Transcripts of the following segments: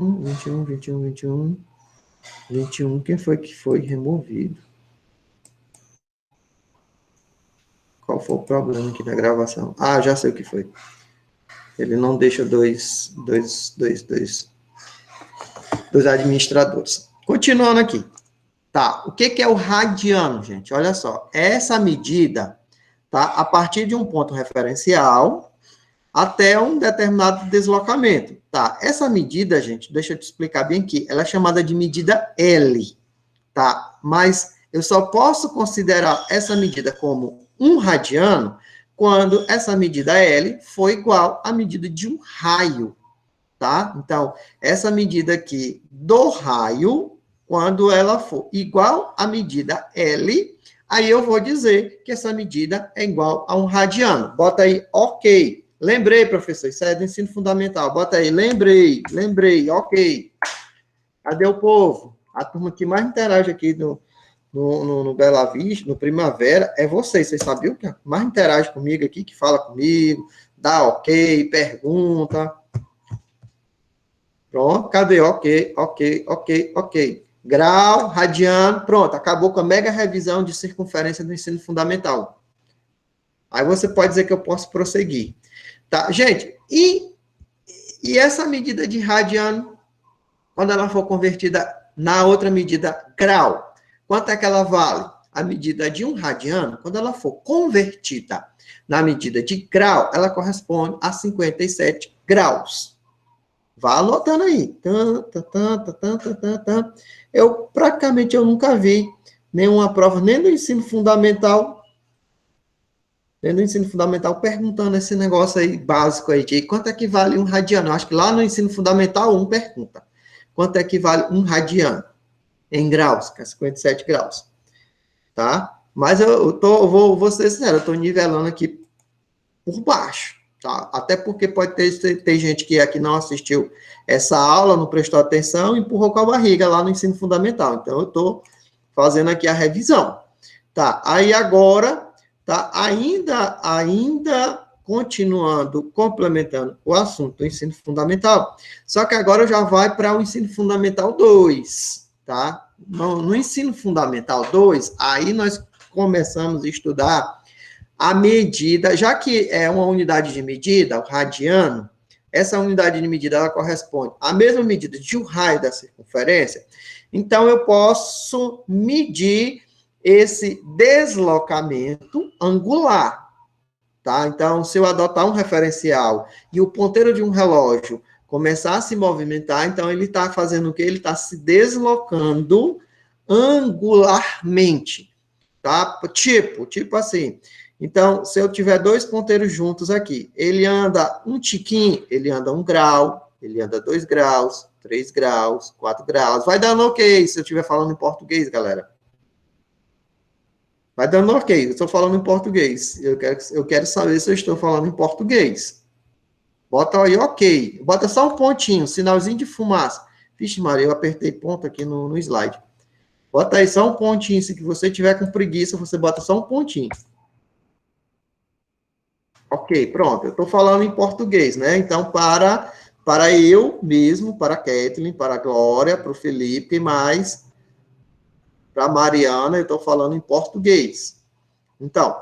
21, 21, 21, 21. Quem foi que foi removido? Qual foi o problema aqui na gravação? Ah, já sei o que foi. Ele não deixa dois administradores. Continuando aqui. Tá, o que é o radiano, gente? Olha só, essa medida, tá, a partir de um ponto referencial até um determinado deslocamento, tá? Essa medida, gente, deixa eu te explicar bem aqui, ela é chamada de medida L, tá? Mas eu só posso considerar essa medida como um radiano quando essa medida L for igual à medida de um raio, tá? Então, essa medida aqui do raio, quando ela for igual à medida L, aí eu vou dizer que essa medida é igual a um radiano. Bota aí, ok. Lembrei, professor, isso é do ensino fundamental. Bota aí, lembrei, ok. Cadê o povo? A turma que mais interage aqui no Bela Vista, no Primavera, é vocês. Vocês sabiam que mais interage comigo aqui, que fala comigo, dá ok, pergunta. Pronto, cadê? Ok. Grau, radiano, pronto, acabou com a mega revisão de circunferência do ensino fundamental. Aí você pode dizer que eu posso prosseguir. Tá, gente, e essa medida de radiano, quando ela for convertida na outra medida, grau, quanto é que ela vale? A medida de um radiano, quando ela for convertida na medida de grau, ela corresponde a 57 graus. Vá anotando aí. Eu praticamente nunca vi nenhuma prova, nem do ensino fundamental, perguntando esse negócio aí básico aí de quanto é que vale um radiano. Eu acho que lá no ensino fundamental 1 pergunta. Quanto é que vale um radiano? Em graus, que é 57 graus. Tá? Mas vou ser sincero, eu estou nivelando aqui por baixo. Tá? Até porque pode ter gente que aqui não assistiu essa aula, não prestou atenção, empurrou com a barriga lá no ensino fundamental. Então, eu estou fazendo aqui a revisão. Tá? Aí agora, tá? Ainda continuando, complementando o assunto do ensino fundamental, só que agora já vai para o ensino fundamental 2, tá? No ensino fundamental 2, aí nós começamos a estudar a medida, já que é uma unidade de medida, o radiano, essa unidade de medida ela corresponde à mesma medida de um raio da circunferência, então eu posso medir esse deslocamento angular, tá? Então, se eu adotar um referencial e o ponteiro de um relógio começar a se movimentar, então ele está fazendo o quê? Ele está se deslocando angularmente, tá? Tipo assim. Então, se eu tiver dois ponteiros juntos aqui, ele anda um tiquinho, ele anda 1 grau, ele anda 2 graus, 3 graus, 4 graus. Vai dando ok se eu estiver falando em português, galera. Vai dando ok, eu estou falando em português. Eu quero saber se eu estou falando em português. Bota aí ok. Bota só um pontinho, sinalzinho de fumaça. Vixe, Maria, eu apertei ponto aqui no slide. Bota aí só um pontinho. Se você tiver com preguiça, você bota só um pontinho. Ok, pronto. Eu estou falando em português, né? Então, para eu mesmo, para a Kathleen, para a Glória, para o Felipe, mais para a Mariana, eu estou falando em português. Então,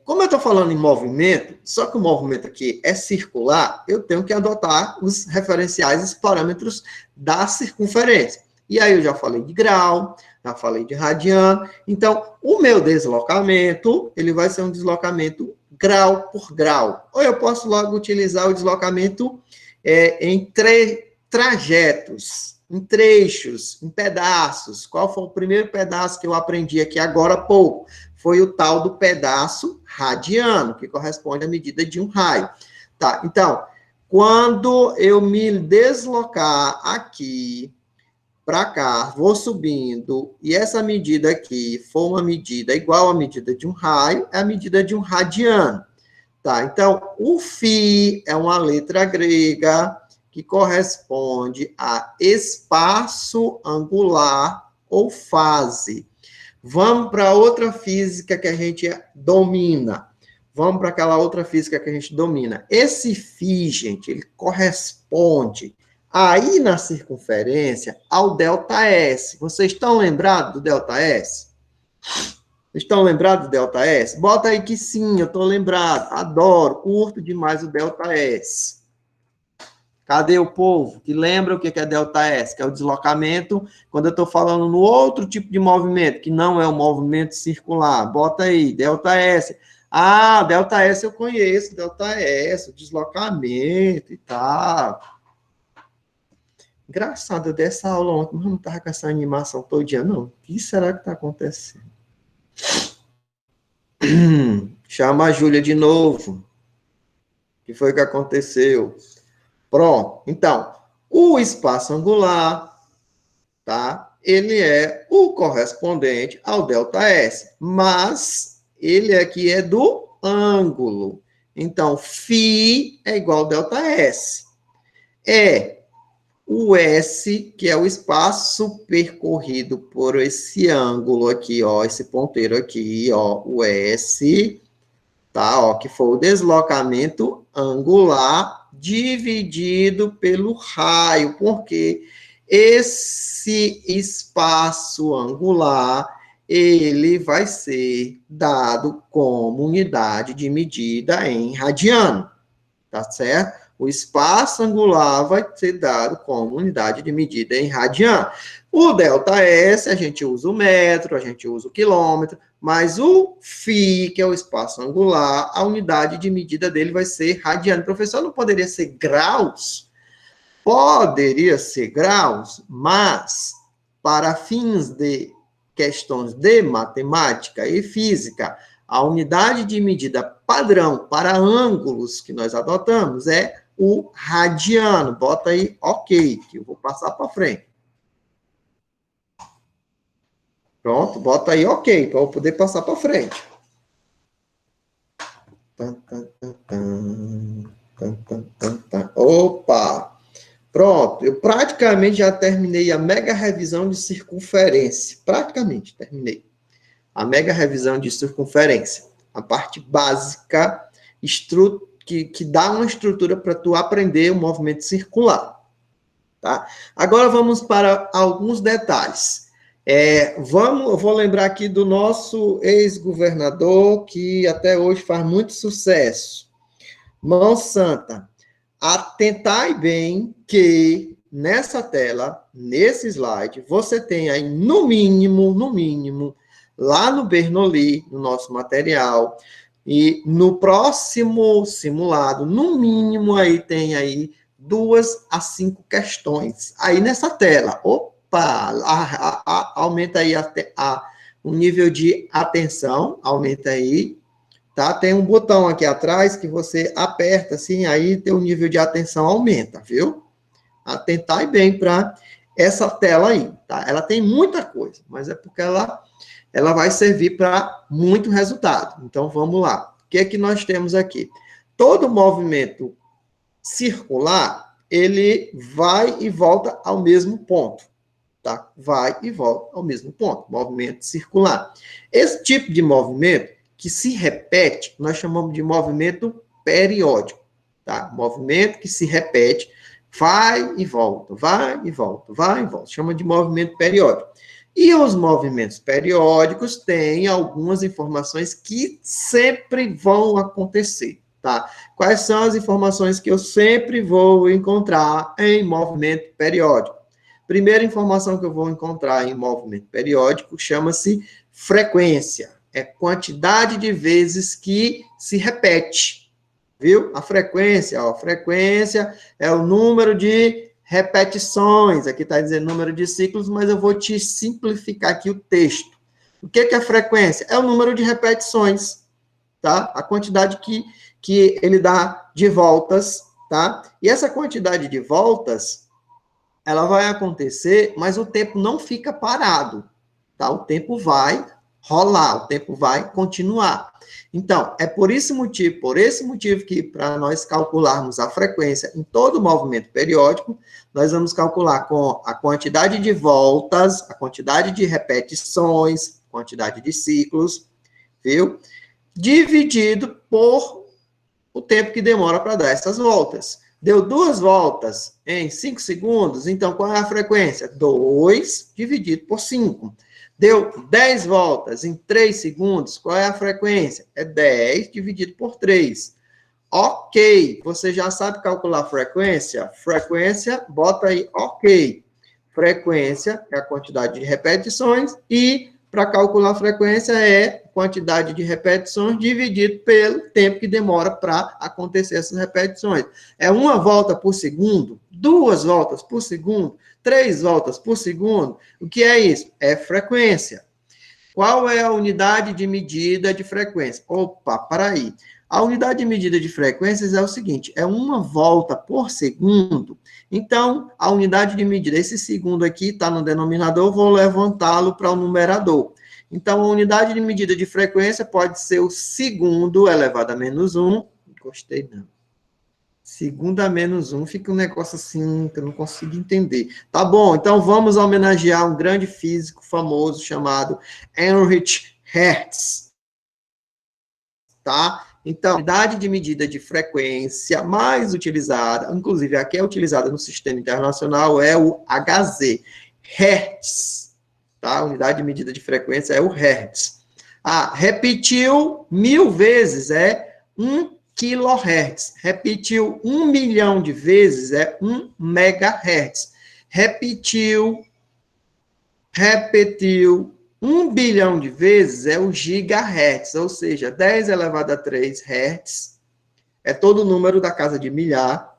como eu estou falando em movimento, só que o movimento aqui é circular, eu tenho que adotar os referenciais, os parâmetros da circunferência. E aí eu já falei de grau, já falei de radiano. Então, o meu deslocamento, ele vai ser um deslocamento grau por grau. Ou eu posso logo utilizar o deslocamento em trajetos, em trechos, em pedaços. Qual foi o primeiro pedaço que eu aprendi aqui agora há pouco? Foi o tal do pedaço radiano, que corresponde à medida de um raio. Tá, então, quando eu me deslocar aqui para cá, vou subindo, e essa medida aqui for uma medida igual à medida de um raio, é a medida de um radiano. Tá, então, o φ é uma letra grega que corresponde a espaço angular ou fase. Vamos para outra física que a gente domina. Vamos para aquela outra física que a gente domina. Esse φ, gente, ele corresponde Aí, na circunferência, ao ΔS. Vocês estão lembrados do ΔS? Estão lembrados do ΔS? Bota aí que sim, eu estou lembrado. Adoro, curto demais o ΔS. Cadê o povo que lembra o que é ΔS? Que é o deslocamento, quando eu estou falando no outro tipo de movimento, que não é o movimento circular. Bota aí, ΔS. Ah, ΔS eu conheço, ΔS, o deslocamento e tal. Engraçado, eu dei essa aula ontem, mas não estava com essa animação todo dia, não. O que será que está acontecendo? Chama a Júlia de novo. O que foi que aconteceu? Pronto. Então, o espaço angular, tá? Ele é o correspondente ao ΔS, mas ele aqui é do ângulo. Então, φ é igual ao ΔS. É o S, que é o espaço percorrido por esse ângulo aqui, ó, esse ponteiro aqui, ó, o S, tá, ó, que foi o deslocamento angular dividido pelo raio, porque esse espaço angular, ele vai ser dado como unidade de medida em radiano, tá certo? O espaço angular vai ser dado como unidade de medida em radiano. O ΔS, a gente usa o metro, a gente usa o quilômetro, mas o φ, que é o espaço angular, a unidade de medida dele vai ser radiano. Professor, não poderia ser graus? Poderia ser graus, mas para fins de questões de matemática e física, a unidade de medida padrão para ângulos que nós adotamos é o radiano. Bota aí OK, que eu vou passar para frente. Pronto, bota aí OK, para eu poder passar para frente. Opa! Pronto, eu praticamente já terminei a mega revisão de circunferência. Praticamente terminei. A mega revisão de circunferência. A parte básica que dá uma estrutura para tu aprender o movimento circular. Tá? Agora vamos para alguns detalhes. Eu vou lembrar aqui do nosso ex-governador, que até hoje faz muito sucesso. Mão Santa, atentai bem que nessa tela, nesse slide, você tem aí, no mínimo, lá no Bernoulli, no nosso material, e no próximo simulado, no mínimo, aí tem aí 2 a 5 questões. Aí nessa tela, opa, aumenta aí o nível de atenção, aumenta aí, tá? Tem um botão aqui atrás que você aperta assim, aí teu nível de atenção aumenta, viu? Atentai bem para essa tela aí, tá? Ela tem muita coisa, mas é porque ela vai servir para muito resultado. Então, vamos lá. O que é que nós temos aqui? Todo movimento circular, ele vai e volta ao mesmo ponto, tá? Vai e volta ao mesmo ponto, movimento circular. Esse tipo de movimento que se repete, nós chamamos de movimento periódico, tá? Movimento que se repete, vai e volta, vai e volta, vai e volta. Chama de movimento periódico. E os movimentos periódicos têm algumas informações que sempre vão acontecer, tá? Quais são as informações que eu sempre vou encontrar em movimento periódico? Primeira informação que eu vou encontrar em movimento periódico chama-se frequência. É quantidade de vezes que se repete, viu? A frequência é o número de repetições. Aqui está dizendo número de ciclos, mas eu vou te simplificar aqui o texto. O que é frequência? É o número de repetições, tá? A quantidade que ele dá de voltas, tá? E essa quantidade de voltas, ela vai acontecer, mas o tempo não fica parado, tá? O tempo vai rolar, o tempo vai continuar. Então, é por esse motivo que para nós calcularmos a frequência em todo movimento periódico, nós vamos calcular com a quantidade de voltas, a quantidade de repetições, quantidade de ciclos, viu? Dividido por o tempo que demora para dar essas voltas. Deu 2 voltas em 5 segundos, então qual é a frequência? 2 dividido por 5. Deu 10 voltas em 3 segundos, qual é a frequência? É 10 dividido por 3. Ok, você já sabe calcular frequência? Frequência, bota aí ok. Frequência é a quantidade de repetições e para calcular a frequência é quantidade de repetições dividido pelo tempo que demora para acontecer essas repetições. É 1 volta por segundo, 2 voltas por segundo, 3 voltas por segundo. O que é isso? É frequência. Qual é a unidade de medida de frequência? Opa, para aí. A unidade de medida de frequências é o seguinte, é 1 volta por segundo. Então, a unidade de medida, esse segundo aqui está no denominador, vou levantá-lo para o numerador. Então, a unidade de medida de frequência pode ser o segundo elevado a menos 1. Gostei, não. Segundo a menos 1, fica um negócio assim que eu não consigo entender. Tá bom, então vamos homenagear um grande físico famoso chamado Heinrich Hertz. Tá? Então, a unidade de medida de frequência mais utilizada, inclusive aqui é utilizada no sistema internacional, é o Hz, Hertz. Tá? A unidade de medida de frequência é o Hertz. Ah, repetiu 1000 vezes, é 1 kHz. Repetiu 1 milhão de vezes, é 1 MHz. Repetiu 1 bilhão de vezes, é o gigahertz, ou seja, 10 elevado a 3 hertz, é todo o número da casa de milhar.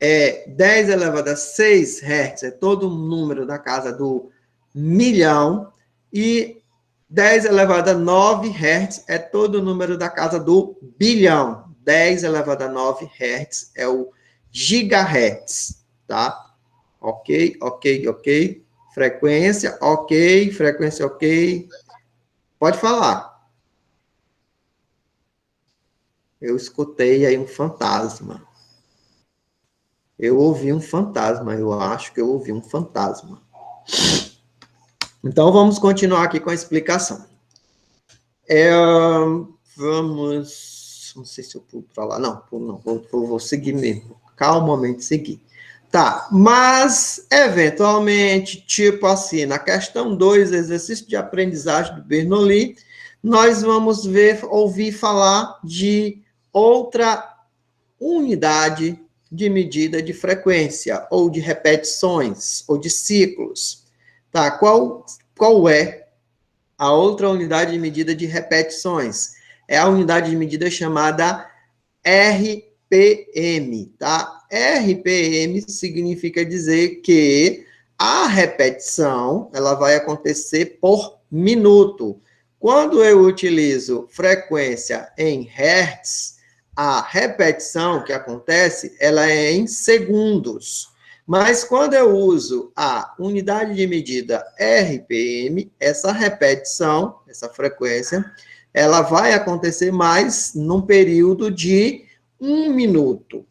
10 elevado a 6 hertz, é todo o número da casa do milhão. E 10 elevado a 9 hertz é todo o número da casa do bilhão. 10 elevado a 9 hertz é o gigahertz, tá? Ok, ok, ok. Frequência, ok. Frequência, ok. Pode falar. Eu escutei aí um fantasma. Eu ouvi um fantasma. Eu acho que eu ouvi um fantasma. Então, vamos continuar aqui com a explicação. Vamos... Não sei se eu pulo para lá. Não, vou seguir mesmo. Calmamente seguir. Tá, mas, eventualmente, tipo assim, na questão 2, exercício de aprendizagem do Bernoulli, nós vamos ouvir falar de outra unidade de medida de frequência, ou de repetições, ou de ciclos. Tá, qual é a outra unidade de medida de repetições? É a unidade de medida chamada RPM, tá? RPM significa dizer que a repetição, ela vai acontecer por minuto. Quando eu utilizo frequência em hertz, a repetição que acontece, ela é em segundos. Mas quando eu uso a unidade de medida RPM, essa repetição, essa frequência, ela vai acontecer mais num período de 1 minuto,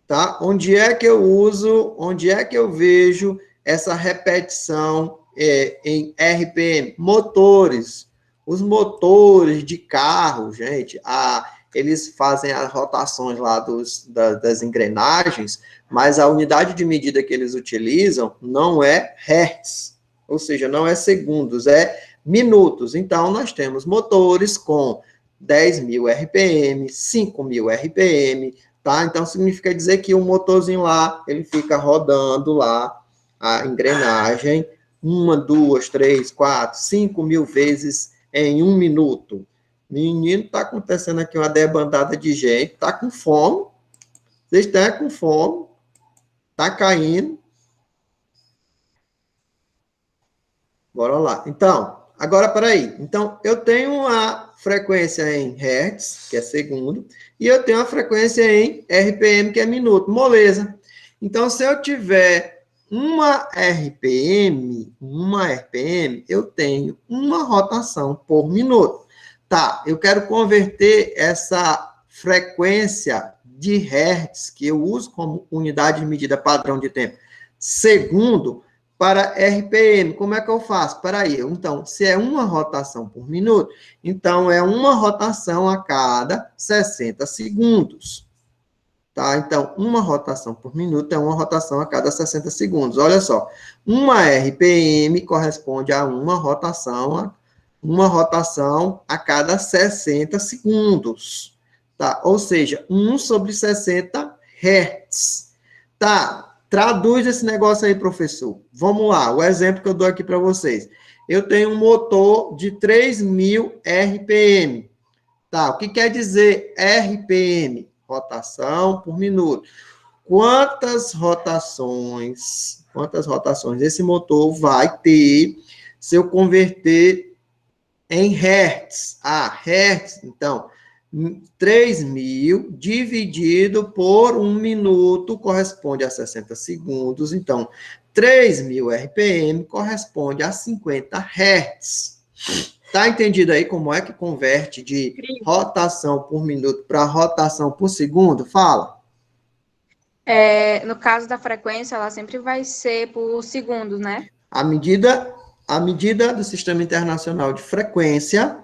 tá? Onde é que eu vejo essa repetição em RPM? Motores. Os motores de carro, gente, eles fazem as rotações lá das engrenagens, mas a unidade de medida que eles utilizam não é hertz, ou seja, não é segundos, é minutos. Então, nós temos motores com 10.000 RPM, 5.000 RPM, tá? Então, significa dizer que o motorzinho lá, ele fica rodando lá, a engrenagem, 1, 2, 3, 4, 5.000 vezes em 1 minuto. Menino, tá acontecendo aqui uma debandada de gente, tá com fome, vocês estão com fome, tá caindo. Bora lá. Então, agora, peraí. Então, eu tenho a frequência em hertz, que é segundo, e eu tenho a frequência em RPM, que é minuto. Moleza. Então, se eu tiver uma RPM, eu tenho uma rotação por minuto. Tá, eu quero converter essa frequência de hertz, que eu uso como unidade de medida padrão de tempo, segundo, para RPM. Como é que eu faço? Peraí, então, se é uma rotação por minuto, então é uma rotação a cada 60 segundos. Tá? Então, uma rotação por minuto é uma rotação a cada 60 segundos. Olha só, uma RPM corresponde a uma rotação a cada 60 segundos. Tá? Ou seja, 1 sobre 60 Hz. Tá? Traduz esse negócio aí, professor. Vamos lá, o exemplo que eu dou aqui para vocês. Eu tenho um motor de 3.000 RPM. Tá, o que quer dizer RPM? Rotação por minuto. Quantas rotações esse motor vai ter se eu converter em Hertz? Hertz, então, 3.000 dividido por 1 minuto corresponde a 60 segundos. Então, 3.000 RPM corresponde a 50 Hertz. Tá entendido aí como é que converte de rotação por minuto para rotação por segundo? Fala. No caso da frequência, ela sempre vai ser por segundos, né? A medida do Sistema Internacional de Frequência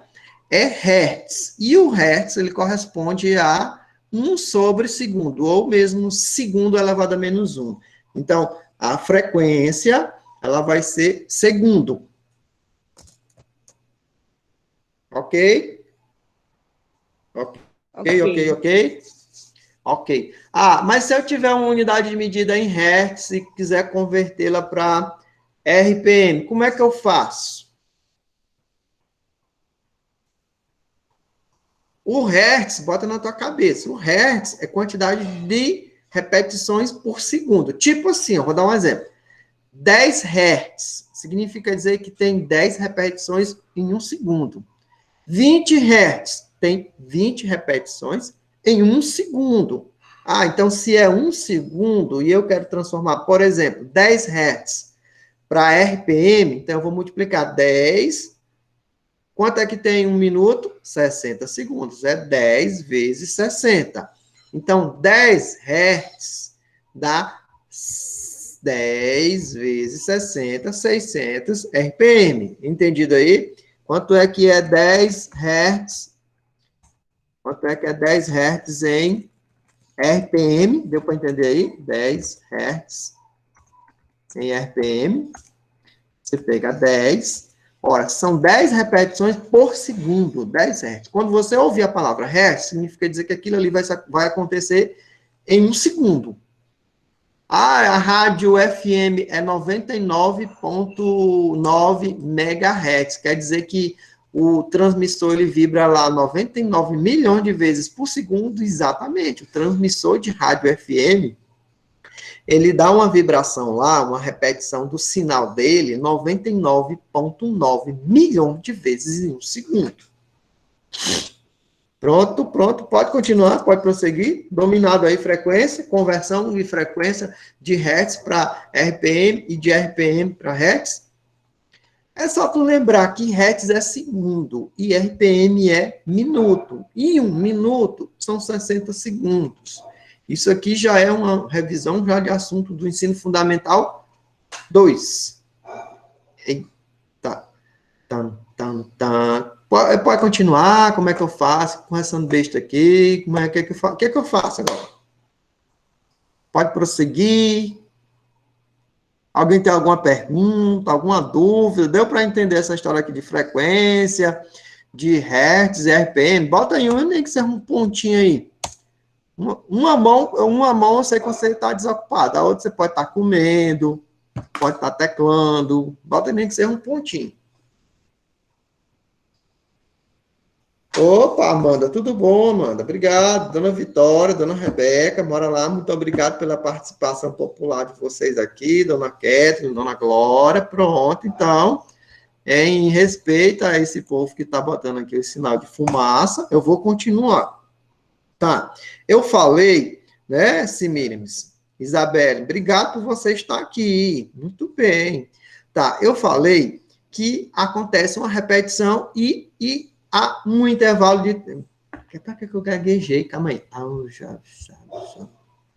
é Hertz. E o Hertz, ele corresponde a 1 sobre segundo, ou mesmo segundo elevado a menos 1. Então, a frequência, ela vai ser segundo. Ok? Ok. Mas se eu tiver uma unidade de medida em Hertz e quiser convertê-la para RPM, como é que eu faço? O Hertz, bota na tua cabeça, o Hertz é quantidade de repetições por segundo. Tipo assim, eu vou dar um exemplo. 10 Hertz significa dizer que tem 10 repetições em 1 segundo. 20 Hertz tem 20 repetições em 1 segundo. Então se é 1 segundo e eu quero transformar, por exemplo, 10 Hertz para RPM, então eu vou multiplicar 10. Quanto é que tem 1 minuto? 60 segundos. É 10 vezes 60. Então, 10 Hertz dá 10 vezes 60, 600 RPM. Entendido aí? Quanto é que é 10 Hz? Quanto é que é 10 Hz em RPM? Deu para entender aí? 10 Hz em RPM. Você pega 10. Ora, são 10 repetições por segundo, 10 Hz. Quando você ouvir a palavra Hz, significa dizer que aquilo ali vai acontecer em 1 segundo. A rádio FM é 99,9 MHz. Quer dizer que o transmissor ele vibra lá 99 milhões de vezes por segundo, exatamente. O transmissor de rádio FM, ele dá uma vibração lá, uma repetição do sinal dele, 99,9 milhões de vezes em 1 segundo. Pronto, pode continuar, pode prosseguir. Dominado aí frequência, conversão de frequência de Hertz para RPM e de RPM para Hertz. É só tu lembrar que Hertz é segundo e RPM é minuto. E 1 minuto são 60 segundos. Isso aqui já é uma revisão já de assunto do ensino fundamental 2. Eita. Pode continuar? Como é que eu faço? Conversando besta aqui. O que eu faço agora? Pode prosseguir. Alguém tem alguma pergunta, alguma dúvida? Deu para entender essa história aqui de frequência, de Hertz e RPM? Bota aí nem que seja um pontinho aí. Uma mão eu sei que você está desocupado. A outra você pode estar comendo, pode estar teclando. Bota nem que seja um pontinho. Opa, Amanda, tudo bom, Amanda? Obrigado. Dona Vitória, Dona Rebeca, bora lá. Muito obrigado pela participação popular de vocês aqui, Dona Kathleen, Dona Glória. Pronto, então, em respeito a esse povo que está botando aqui o sinal de fumaça, eu vou continuar. Tá, eu falei, né, Simírimes, Isabelle, obrigado por você estar aqui. Muito bem. Tá, eu falei que acontece uma repetição e há um intervalo de tempo. Para que eu gaguejei? Calma aí.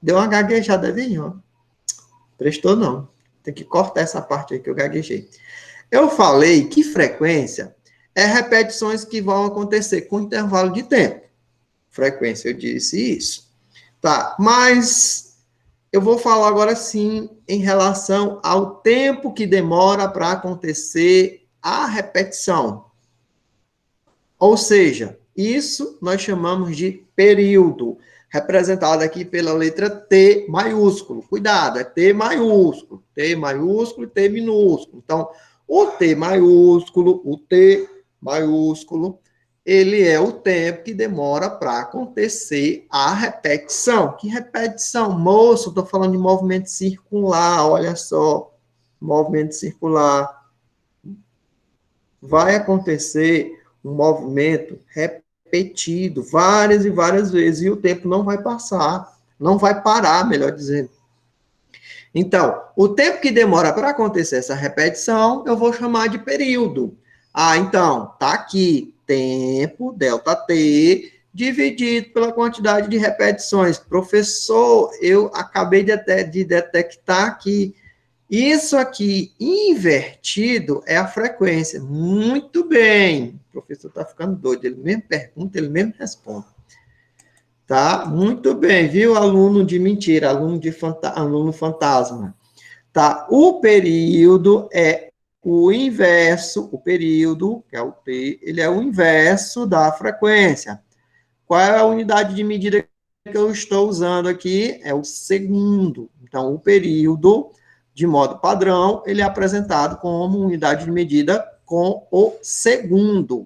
Deu uma gaguejada ali, ó. Prestou não. Tem que cortar essa parte aí que eu gaguejei. Eu falei que frequência é repetições que vão acontecer com intervalo de tempo. Frequência, eu disse isso. Tá, mas eu vou falar agora sim em relação ao tempo que demora para acontecer a repetição. Ou seja, isso nós chamamos de período, representado aqui pela letra T maiúsculo. Cuidado, é T maiúsculo e T minúsculo. Então, o T maiúsculo, ele é o tempo que demora para acontecer a repetição. Que repetição? Moço, estou falando de movimento circular, olha só. Movimento circular. Vai acontecer um movimento repetido várias e várias vezes, e o tempo não vai passar, não vai parar, melhor dizendo. Então, o tempo que demora para acontecer essa repetição, eu vou chamar de período. Ah, então, tá aqui, tempo, ΔT, dividido pela quantidade de repetições. Professor, eu acabei de detectar que isso aqui, invertido, é a frequência. Muito bem. O professor está ficando doido. Ele mesmo pergunta, ele mesmo responde. Tá? Muito bem, viu? Aluno de mentira, aluno fantasma. Tá? O período é o inverso, o período, que é o T, ele é o inverso da frequência. Qual é a unidade de medida que eu estou usando aqui? É o segundo. Então, o período, de modo padrão, ele é apresentado como unidade de medida com o segundo.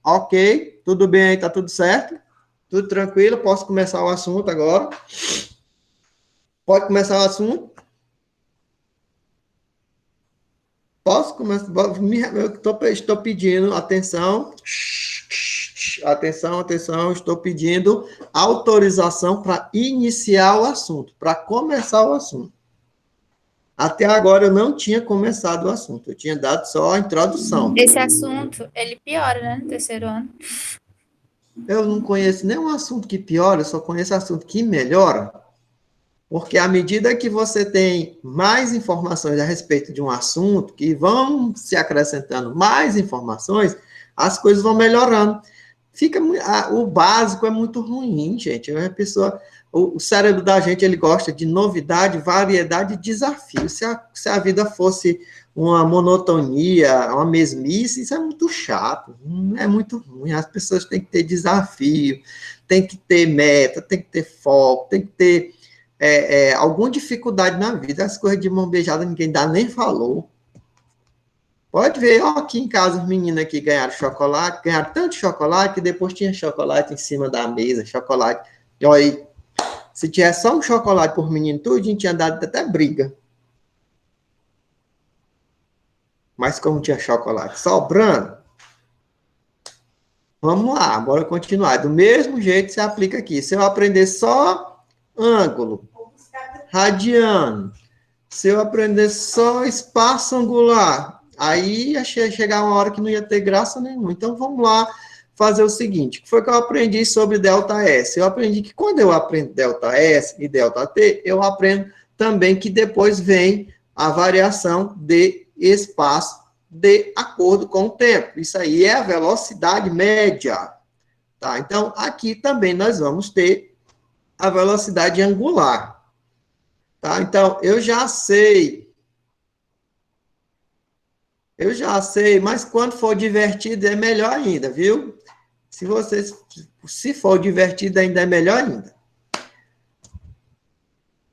Ok? Tudo bem aí? Tá tudo certo? Tudo tranquilo? Posso começar o assunto agora? Pode começar o assunto? Posso começar? Eu estou pedindo atenção. Atenção, atenção. Estou pedindo autorização para iniciar o assunto, para começar o assunto. Até agora eu não tinha começado o assunto, eu tinha dado só a introdução. Esse assunto, ele piora, né, no terceiro ano. Eu não conheço nenhum assunto que piora, eu só conheço assunto que melhora. Porque à medida que você tem mais informações a respeito de um assunto, que vão se acrescentando mais informações, as coisas vão melhorando. O básico é muito ruim, gente. O cérebro da gente, ele gosta de novidade, variedade e desafio. Se a vida fosse uma monotonia, uma mesmice, isso é muito chato, é muito ruim. As pessoas têm que ter desafio, têm que ter meta, têm que ter foco, têm que ter alguma dificuldade na vida. As coisas de mão beijada ninguém dá nem falou. Pode ver, ó, aqui em casa, os meninos aqui ganharam chocolate, ganharam tanto chocolate que depois tinha chocolate em cima da mesa, chocolate. E olha aí, se tivesse só um chocolate por menino, tudo, a gente tinha dado até briga. Mas como tinha chocolate sobrando, vamos lá, bora continuar. Do mesmo jeito se aplica aqui. Se eu aprender só ângulo, radiano, se eu aprender só espaço angular, aí ia chegar uma hora que não ia ter graça nenhuma. Então, vamos lá fazer o seguinte. O que foi que eu aprendi sobre ΔS? Eu aprendi que quando eu aprendo ΔS e ΔT, eu aprendo também que depois vem a variação de espaço de acordo com o tempo. Isso aí é a velocidade média. Tá? Então, aqui também nós vamos ter a velocidade angular. Tá? Então, eu já sei, mas quando for divertido é melhor ainda, viu? Se for divertido ainda é melhor ainda.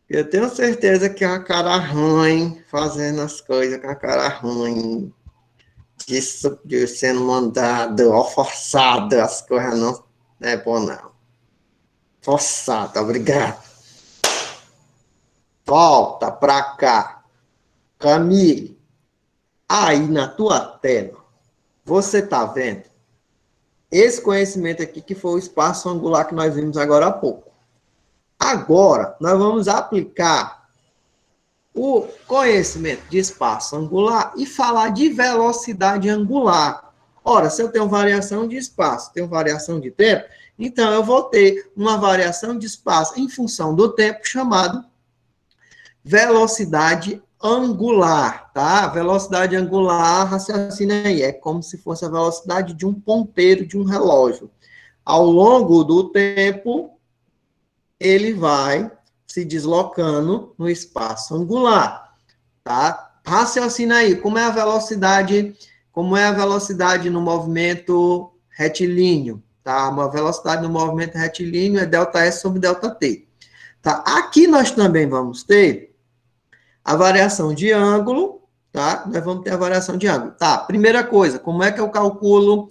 Eu tenho certeza que é uma cara ruim fazendo as coisas com a cara ruim, de sendo mandado, ó, forçado, as coisas não é bom não. Forçado, obrigado. Volta pra cá. Camille, aí na tua tela, você tá vendo esse conhecimento aqui que foi o espaço angular que nós vimos agora há pouco. Agora, nós vamos aplicar o conhecimento de espaço angular e falar de velocidade angular. Ora, se eu tenho variação de espaço, tenho variação de tempo, então eu vou ter uma variação de espaço em função do tempo chamado velocidade angular, tá? Velocidade angular, raciocina aí, é como se fosse a velocidade de um ponteiro de um relógio. Ao longo do tempo, ele vai se deslocando no espaço angular, tá? Raciocina aí, como é a velocidade no movimento retilíneo, tá? A velocidade no movimento retilíneo é ΔS sobre ΔT. Tá? Aqui nós também vamos ter a variação de ângulo, tá? Nós vamos ter a variação de ângulo. Tá, primeira coisa, como é que eu calculo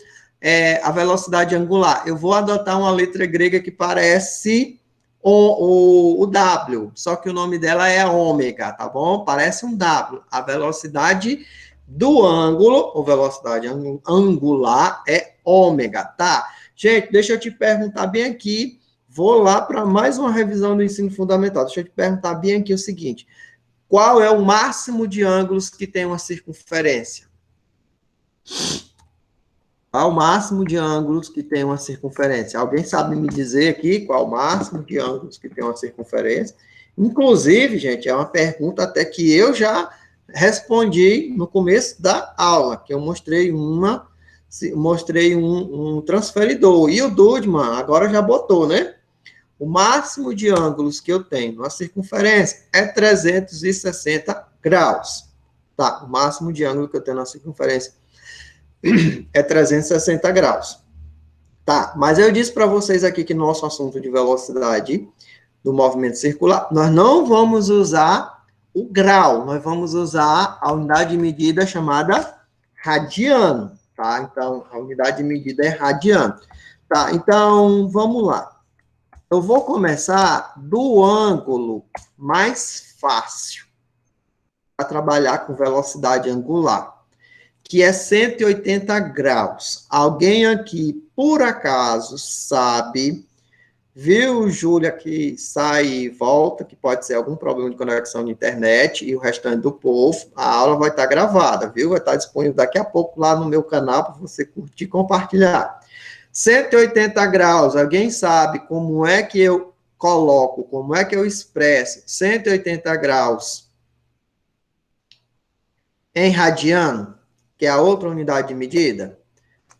a velocidade angular? Eu vou adotar uma letra grega que parece o W, só que o nome dela é ômega, tá bom? Parece um W. A velocidade do ângulo, ou velocidade angular, é ômega, tá? Gente, deixa eu te perguntar bem aqui, vou lá para mais uma revisão do ensino fundamental. Deixa eu te perguntar bem aqui o seguinte: qual é o máximo de ângulos que tem uma circunferência? Qual o máximo de ângulos que tem uma circunferência? Alguém sabe me dizer aqui qual o máximo de ângulos que tem uma circunferência? Inclusive, gente, é uma pergunta até que eu já respondi no começo da aula, que eu mostrei um transferidor. E o Dudman agora já botou, né? O máximo de ângulos que eu tenho na circunferência é 360 graus. Tá, o máximo de ângulo que eu tenho na circunferência é 360 graus. Tá, mas eu disse para vocês aqui que no nosso assunto de velocidade do movimento circular, nós não vamos usar o grau, nós vamos usar a unidade de medida chamada radiano, tá? Então, a unidade de medida é radiano. Tá, então, vamos lá. Eu vou começar do ângulo mais fácil para trabalhar com velocidade angular, que é 180 graus. Alguém aqui, por acaso, sabe, viu, Júlia, que sai e volta, que pode ser algum problema de conexão de internet, e o restante do povo, a aula vai estar gravada, viu? Vai estar disponível daqui a pouco lá no meu canal para você curtir e compartilhar. 180 graus, alguém sabe como é que eu coloco, como é que eu expresso 180 graus em radiano, que é a outra unidade de medida?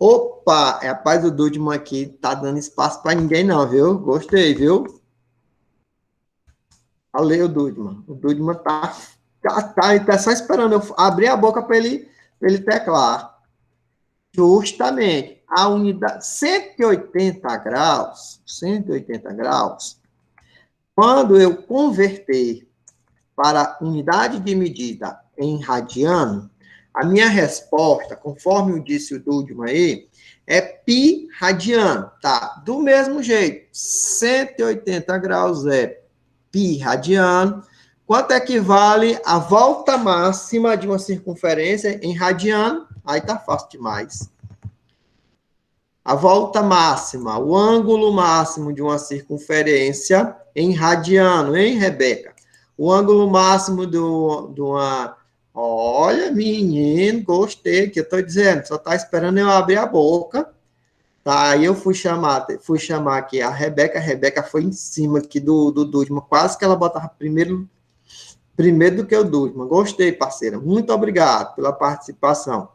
Opa, rapaz, o Dudman aqui tá dando espaço para ninguém não, viu? Gostei, viu? Valeu, Dudman. O Dudman tá só esperando eu abrir a boca para ele teclar. Justamente, a unidade 180 graus, quando eu converter para unidade de medida em radiano, a minha resposta, conforme eu disse o Dudman aí, é pi radiano, tá? Do mesmo jeito, 180 graus é pi radiano. Quanto equivale a volta máxima de uma circunferência em radiano? Aí tá fácil demais. A volta máxima, o ângulo máximo de uma circunferência em radiano, hein, Rebeca? O ângulo máximo de uma... Olha, menino, gostei, que eu tô dizendo, só tá esperando eu abrir a boca. Tá, aí eu fui chamar aqui a Rebeca foi em cima aqui do Dudman, quase que ela botava primeiro do que o Dudman. Gostei, parceira, muito obrigado pela participação.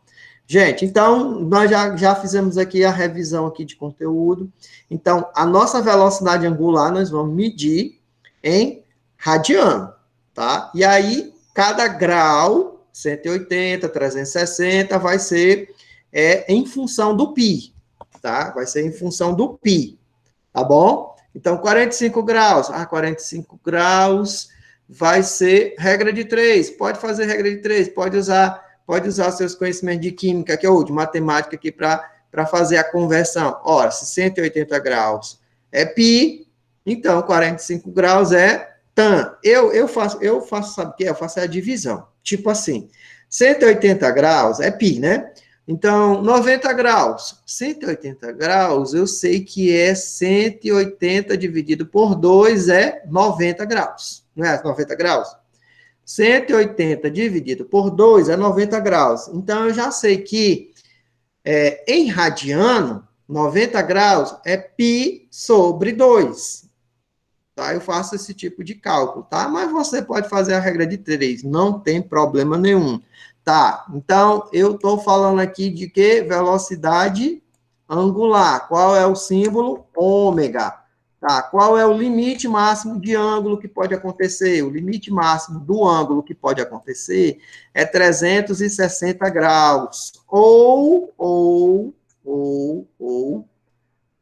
Gente, então, nós já fizemos aqui a revisão aqui de conteúdo. Então, a nossa velocidade angular, nós vamos medir em radiano, tá? E aí, cada grau, 180, 360, vai ser em função do pi, tá? Vai ser em função do pi, tá bom? Então, 45 graus. 45 graus vai ser regra de 3. Pode fazer regra de 3, pode usar seus conhecimentos de química, que é o de matemática aqui, para fazer a conversão. Ora, se 180 graus é pi, então 45 graus é tan. Eu faço, sabe o que é? Eu faço a divisão. Tipo assim, 180 graus é pi, né? Então, 90 graus. 180 graus, eu sei que é 180 dividido por 2 é 90 graus. Não é 90 graus? 180 dividido por 2 é 90 graus. Então, eu já sei que em radiano, 90 graus é pi sobre 2. Tá? Eu faço esse tipo de cálculo, tá? Mas você pode fazer a regra de 3, não tem problema nenhum. Tá, então, eu estou falando aqui de que? Velocidade angular. Qual é o símbolo? Ômega. Tá, qual é o limite máximo de ângulo que pode acontecer? O limite máximo do ângulo que pode acontecer é 360 graus. Ou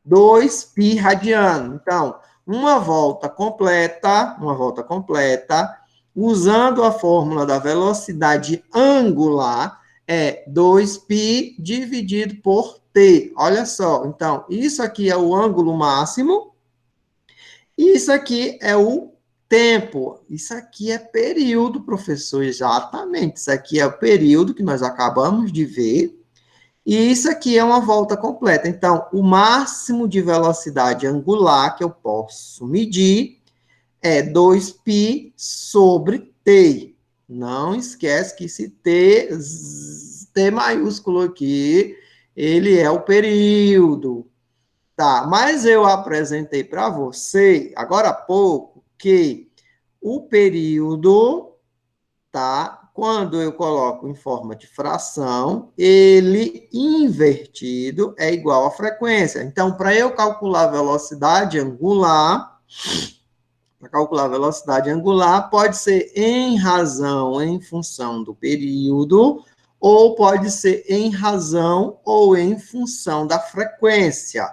2π radiano. Então, uma volta completa, usando a fórmula da velocidade angular, é 2π dividido por t. Olha só, então, isso aqui é o ângulo máximo, e isso aqui é o tempo. Isso aqui é período, professor, exatamente. Isso aqui é o período que nós acabamos de ver, e isso aqui é uma volta completa. Então, o máximo de velocidade angular que eu posso medir é 2π sobre t. Não esquece que esse t maiúsculo aqui, ele é o período. Tá, mas eu apresentei para você, agora há pouco, que o período, tá? Quando eu coloco em forma de fração, ele invertido é igual à frequência. Então, para eu calcular a velocidade angular, pode ser em razão, em função do período, ou pode ser em razão ou em função da frequência.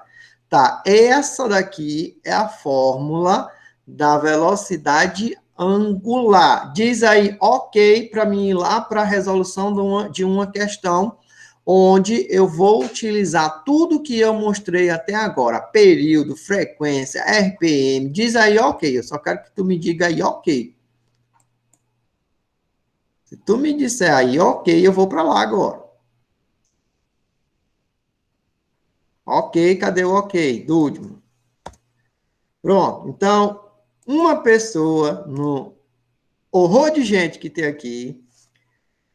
Tá, essa daqui é a fórmula da velocidade angular. Diz aí, ok, para mim ir lá para a resolução de uma questão onde eu vou utilizar tudo que eu mostrei até agora, período, frequência, RPM. Diz aí, ok, eu só quero que tu me diga aí, ok. Se tu me disser aí, ok, eu vou para lá agora. Ok, cadê o ok? Dúdimo. Pronto, então, uma pessoa, no horror de gente que tem aqui,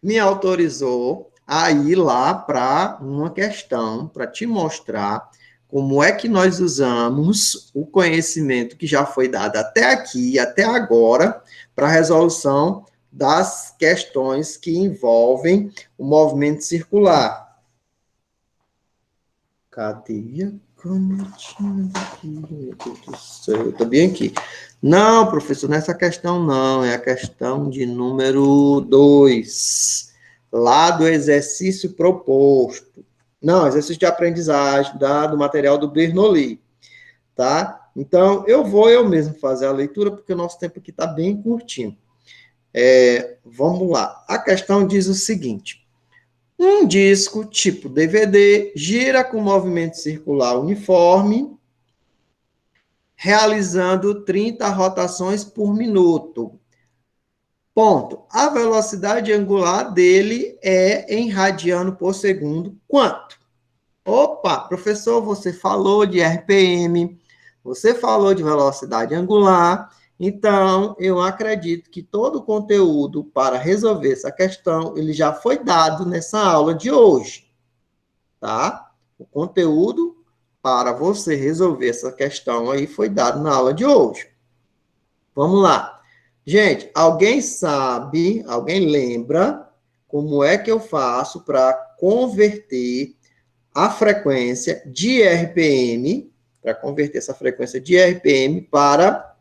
me autorizou a ir lá para uma questão, para te mostrar como é que nós usamos o conhecimento que já foi dado até aqui, até agora, para a resolução das questões que envolvem o movimento circular. Cadê a canetinha aqui? Meu Deus do céu, eu estou bem aqui. Não, professor, nessa questão não, é a questão de número 2, lá do exercício proposto. Não, exercício de aprendizagem do material do Bernoulli, tá? Então, eu vou eu mesmo fazer a leitura, porque o nosso tempo aqui está bem curtinho. Vamos lá. A questão diz o seguinte: um disco tipo DVD gira com movimento circular uniforme, realizando 30 rotações por minuto. Ponto. A velocidade angular dele é em radiano por segundo. Quanto? Opa, professor, você falou de RPM, você falou de velocidade angular, então eu acredito que todo o conteúdo para resolver essa questão, ele já foi dado nessa aula de hoje, tá? O conteúdo para você resolver essa questão aí foi dado na aula de hoje. Vamos lá. Gente, alguém sabe, alguém lembra como é que eu faço para converter a frequência de RPM, para converter essa frequência de RPM para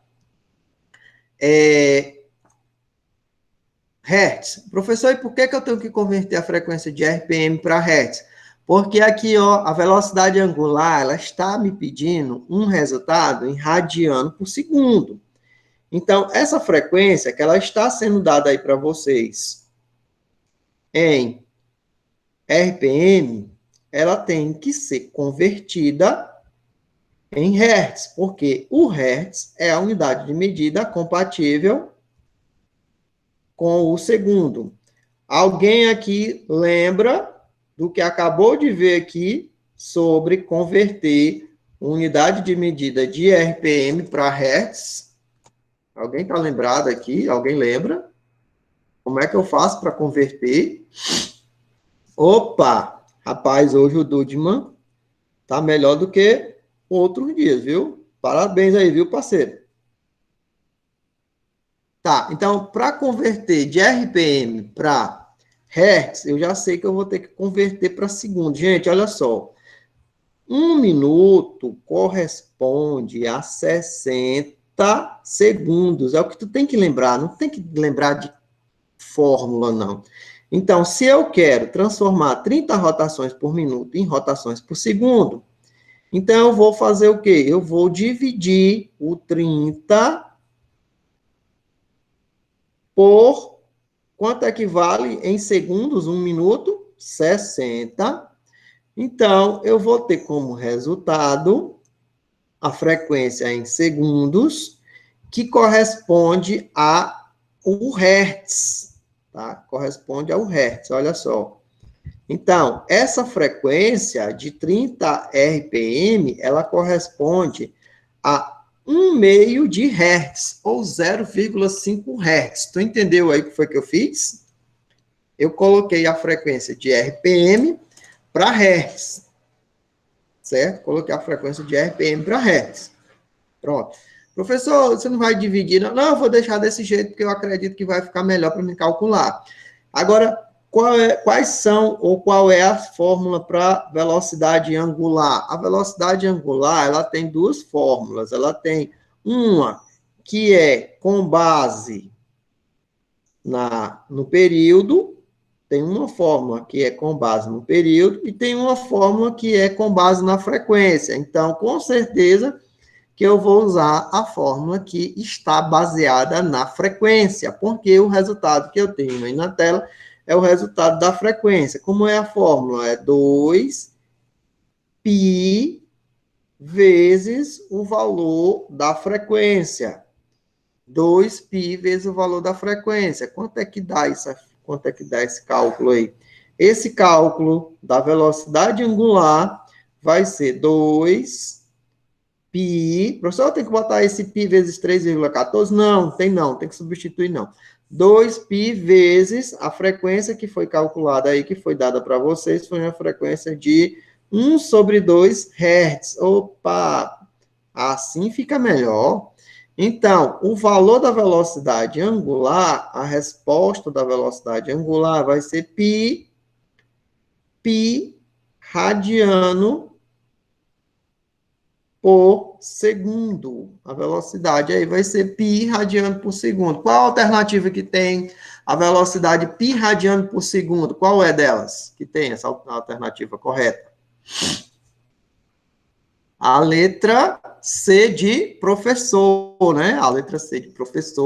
Hertz? Professor, e por que eu tenho que converter a frequência de RPM para Hertz? Porque aqui, ó, a velocidade angular, ela está me pedindo um resultado em radiano por segundo. Então, essa frequência que ela está sendo dada aí para vocês em RPM, ela tem que ser convertida em Hertz, porque o Hertz é a unidade de medida compatível com o segundo. Alguém aqui lembra do que acabou de ver aqui sobre converter unidade de medida de RPM para Hertz? Alguém está lembrado aqui? Alguém lembra? Como é que eu faço para converter? Opa! Rapaz, hoje o Dudman tá melhor do que outros dias, viu? Parabéns aí, viu, parceiro? Tá, então, para converter de RPM para Hertz, eu já sei que eu vou ter que converter para segundo. Gente, olha só. 1 minuto corresponde corresponde a 60 segundos. É o que tu tem que lembrar, não tem que lembrar de fórmula, não. Então, se eu quero transformar 30 rotações por minuto em rotações por segundo, então eu vou fazer o quê? Eu vou dividir o 30 por quanto equivale em segundos, 1 minuto? 60. Então, eu vou ter como resultado a frequência em segundos, que corresponde ao Hertz, tá? Corresponde ao Hertz, olha só. Então, essa frequência de 30 RPM, ela corresponde a 1/2 de Hertz, ou 0,5 Hertz. Tu entendeu aí o que foi que eu fiz? Eu coloquei a frequência de RPM para Hertz, certo? Coloquei a frequência de RPM para Hertz. Pronto. Professor, você não vai dividir? Não, eu vou deixar desse jeito, porque eu acredito que vai ficar melhor para me calcular. Agora, quais são, ou qual é a fórmula para velocidade angular? A velocidade angular, ela tem duas fórmulas. Ela tem uma que é com base no período, tem uma fórmula que é com base no período, e tem uma fórmula que é com base na frequência. Então, com certeza que eu vou usar a fórmula que está baseada na frequência, porque o resultado que eu tenho aí na tela é o resultado da frequência. Como é a fórmula? É 2π vezes o valor da frequência. 2π vezes o valor da frequência. Quanto é que dá isso? Quanto é que dá esse cálculo aí? Esse cálculo da velocidade angular vai ser 2π. Professor, tem que botar esse π vezes 3,14? Não, tem que substituir não. 2π vezes a frequência que foi calculada aí, que foi dada para vocês, foi uma frequência de 1/2 Hz. Opa, assim fica melhor. Então, o valor da velocidade angular, a resposta da velocidade angular vai ser π radiano por segundo. A velocidade aí vai ser π radiano por segundo. Qual a alternativa que tem a velocidade π radiano por segundo? Qual é delas que tem essa alternativa correta? A letra C de professor, né? A letra C de professor.